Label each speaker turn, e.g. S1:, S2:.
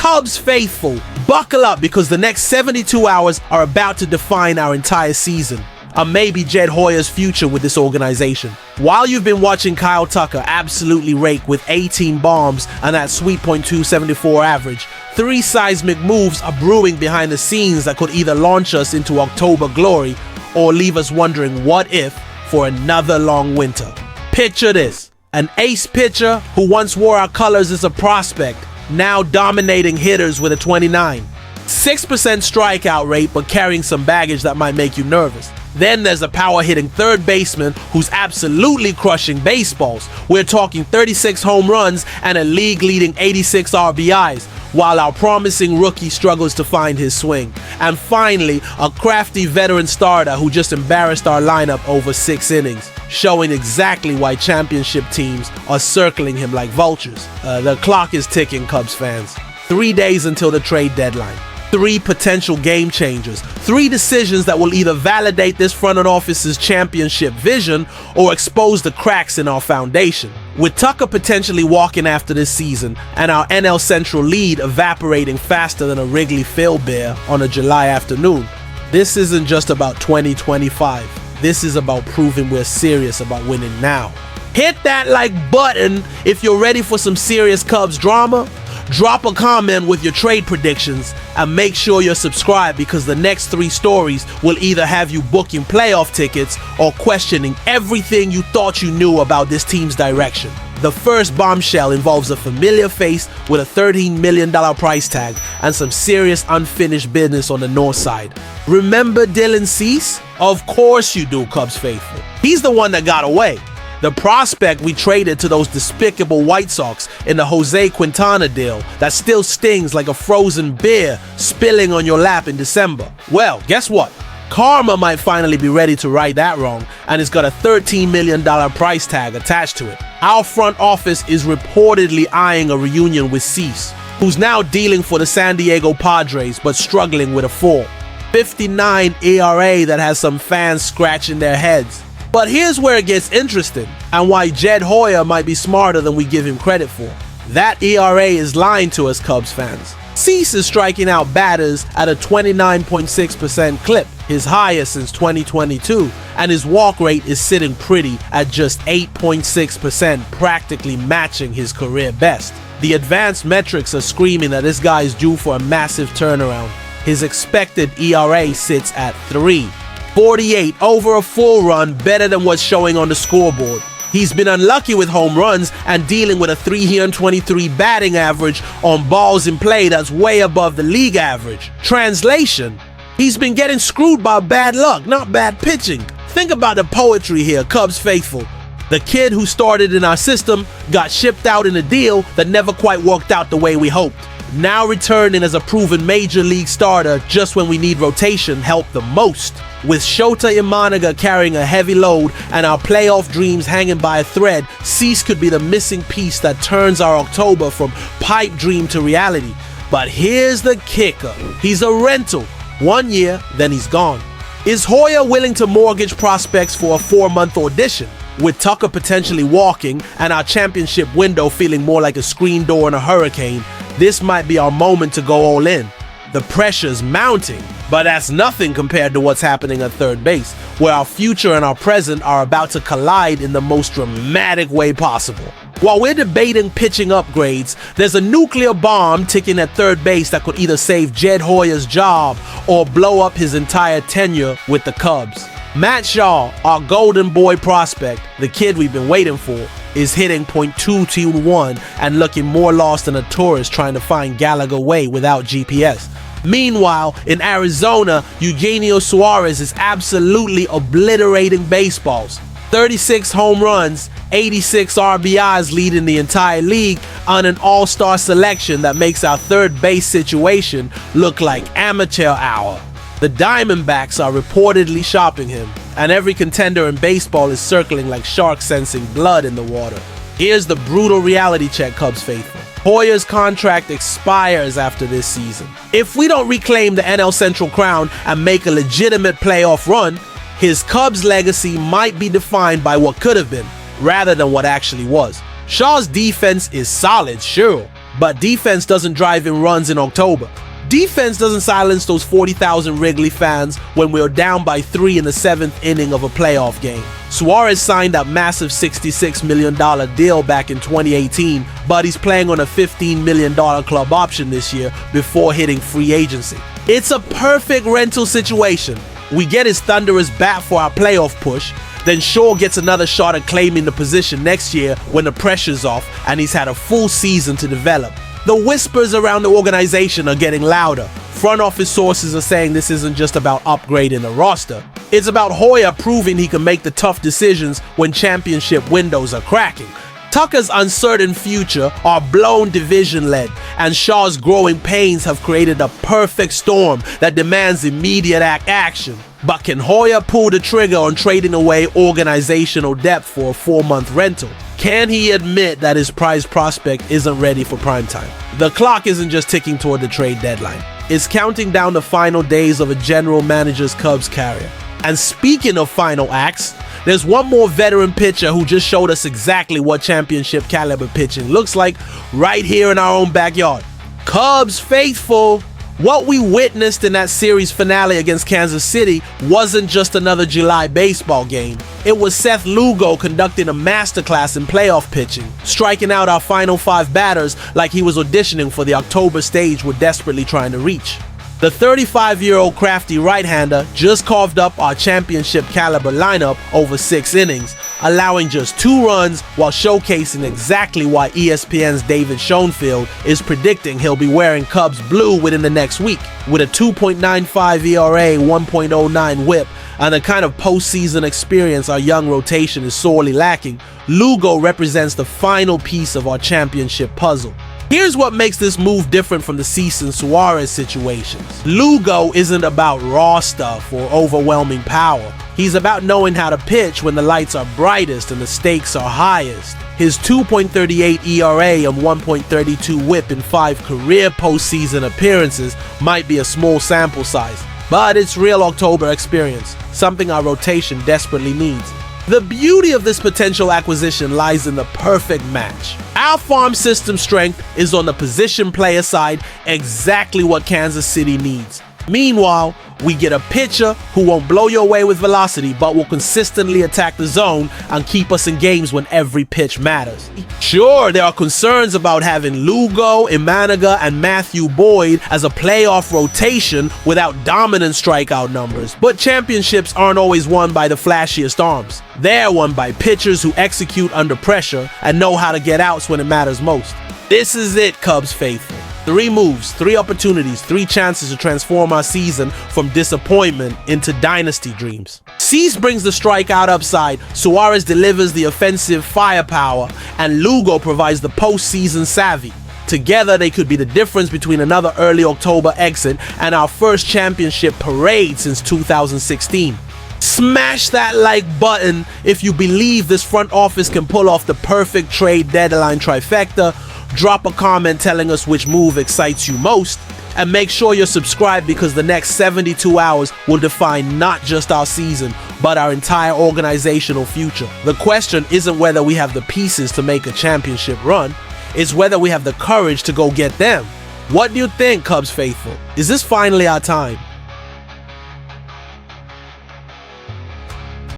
S1: Cubs faithful, buckle up because the next 72 hours are about to define our entire season, and maybe Jed Hoyer's future with this organization. While you've been watching Kyle Tucker absolutely rake with 18 bombs and that sweet .274 average, 3 seismic moves are brewing behind the scenes that could either launch us into October glory or leave us wondering what if for another long winter. Picture this. An ace pitcher who once wore our colors as a prospect, now dominating hitters with a 29. 6% strikeout rate, but carrying some baggage that might make you nervous. Then there's a power-hitting third baseman who's absolutely crushing baseballs. We're talking 36 home runs and a league-leading 86 RBIs, while our promising rookie struggles to find his swing. And finally, a crafty veteran starter who just embarrassed our lineup over 6 innings, showing exactly why championship teams are circling him like vultures. The clock is ticking, Cubs fans. 3 days until the trade deadline. 3 potential game changers. 3 decisions that will either validate this front office's championship vision or expose the cracks in our foundation. With Tucker potentially walking after this season and our NL Central lead evaporating faster than a Wrigleyville bear on a July afternoon, this isn't just about 2025. This is about proving we're serious about winning now. Hit that like button if you're ready for some serious Cubs drama. Drop a comment with your trade predictions and make sure you're subscribed because the next 3 stories will either have you booking playoff tickets or questioning everything you thought you knew about this team's direction. The first bombshell involves a familiar face with a $13 million price tag and some serious unfinished business on the north side. Remember Dylan Cease? Of course you do, Cubs faithful. He's the one that got away. The prospect we traded to those despicable White Sox in the Jose Quintana deal that still stings like a frozen beer spilling on your lap in December. Well, guess what? Karma might finally be ready to right that wrong, and it's got a $13 million price tag attached to it. Our front office is reportedly eyeing a reunion with Cease, who's now dealing for the San Diego Padres but struggling with a 4.59 ERA that has some fans scratching their heads. But here's where it gets interesting, and why Jed Hoyer might be smarter than we give him credit for. That ERA is lying to us, Cubs fans. Cease is striking out batters at a 29.6% clip, his highest since 2022, and his walk rate is sitting pretty at just 8.6%, practically matching his career best. The advanced metrics are screaming that this guy is due for a massive turnaround. His expected ERA sits at 3.48 over a full run, better than what's showing on the scoreboard. He's been unlucky with home runs and dealing with a .323 batting average on balls in play that's way above the league average. Translation: he's been getting screwed by bad luck, not bad pitching. Think about the poetry here, Cubs faithful. The kid who started in our system got shipped out in a deal that never quite worked out the way we hoped. Now returning as a proven major league starter just when we need rotation help the most. With Shota Imanaga carrying a heavy load and our playoff dreams hanging by a thread, Cease could be the missing piece that turns our October from pipe dream to reality. But here's the kicker. He's a rental. 1 year, then he's gone. Is Hoyer willing to mortgage prospects for a 4-month audition? With Tucker potentially walking and our championship window feeling more like a screen door in a hurricane, this might be our moment to go all in. The pressure's mounting, but that's nothing compared to what's happening at third base, where our future and our present are about to collide in the most dramatic way possible. While we're debating pitching upgrades, there's a nuclear bomb ticking at third base that could either save Jed Hoyer's job or blow up his entire tenure with the Cubs. Matt Shaw, our golden boy prospect, the kid we've been waiting for, is hitting .221 and looking more lost than a tourist trying to find Gallagher Way without GPS. Meanwhile, in Arizona, Eugenio Suarez is absolutely obliterating baseballs. 36 home runs, 86 RBIs leading the entire league on an all-star selection that makes our third base situation look like amateur hour. The Diamondbacks are reportedly shopping him, and every contender in baseball is circling like sharks sensing blood in the water. Here's the brutal reality check, Cubs faithful. Hoyer's contract expires after this season. If we don't reclaim the NL Central crown and make a legitimate playoff run, his Cubs legacy might be defined by what could have been, rather than what actually was. Shaw's defense is solid, sure, But defense doesn't drive in runs in October. Defense doesn't silence those 40,000 Wrigley fans when we're down by 3 in the 7th inning of a playoff game. Suarez signed that massive $66 million deal back in 2018, but he's playing on a $15 million club option this year before hitting free agency. It's a perfect rental situation. We get his thunderous bat for our playoff push, then Shaw gets another shot at claiming the position next year when the pressure's off and he's had a full season to develop. The whispers around the organization are getting louder. Front office sources are saying this isn't just about upgrading the roster. It's about Hoyer proving he can make the tough decisions when championship windows are cracking. Tucker's uncertain future are blown division-led, and Shaw's growing pains have created a perfect storm that demands immediate action. But can Hoyer pull the trigger on trading away organizational depth for a 4-month rental? Can he admit that his prized prospect isn't ready for primetime? The clock isn't just ticking toward the trade deadline. It's counting down the final days of a general manager's Cubs career. And speaking of final acts, there's one more veteran pitcher who just showed us exactly what championship caliber pitching looks like right here in our own backyard. Cubs faithful! What we witnessed in that series finale against Kansas City wasn't just another July baseball game. It was Seth Lugo conducting a masterclass in playoff pitching, striking out our final 5 batters like he was auditioning for the October stage we're desperately trying to reach. The 35-year-old crafty right-hander just carved up our championship caliber lineup over 6 innings, allowing just 2 runs while showcasing exactly why ESPN's David Schoenfield is predicting he'll be wearing Cubs blue within the next week. With a 2.95 ERA, 1.09 whip, and the kind of postseason experience our young rotation is sorely lacking, Lugo represents the final piece of our championship puzzle. Here's what makes this move different from the Cease and Suarez situations. Lugo isn't about raw stuff or overwhelming power. He's about knowing how to pitch when the lights are brightest and the stakes are highest. His 2.38 ERA and 1.32 whip in 5 career postseason appearances might be a small sample size, but it's real October experience, something our rotation desperately needs. The beauty of this potential acquisition lies in the perfect match. Our farm system strength is on the position player side, exactly what Kansas City needs. Meanwhile, we get a pitcher who won't blow you away with velocity but will consistently attack the zone and keep us in games when every pitch matters. Sure, there are concerns about having Lugo, Imanaga, and Matthew Boyd as a playoff rotation without dominant strikeout numbers, but championships aren't always won by the flashiest arms. They're won by pitchers who execute under pressure and know how to get outs when it matters most. This is it, Cubs faithful. 3 moves, 3 opportunities, 3 chances to transform our season from disappointment into dynasty dreams. Cease brings the strikeout upside, Suarez delivers the offensive firepower, and Lugo provides the postseason savvy. Together, they could be the difference between another early October exit and our first championship parade since 2016. Smash that like button if you believe this front office can pull off the perfect trade deadline trifecta. Drop a comment telling us which move excites you most, and make sure you're subscribed because the next 72 hours will define not just our season, but our entire organizational future. The question isn't whether we have the pieces to make a championship run, it's whether we have the courage to go get them. What do you think, Cubs faithful? Is this finally our time?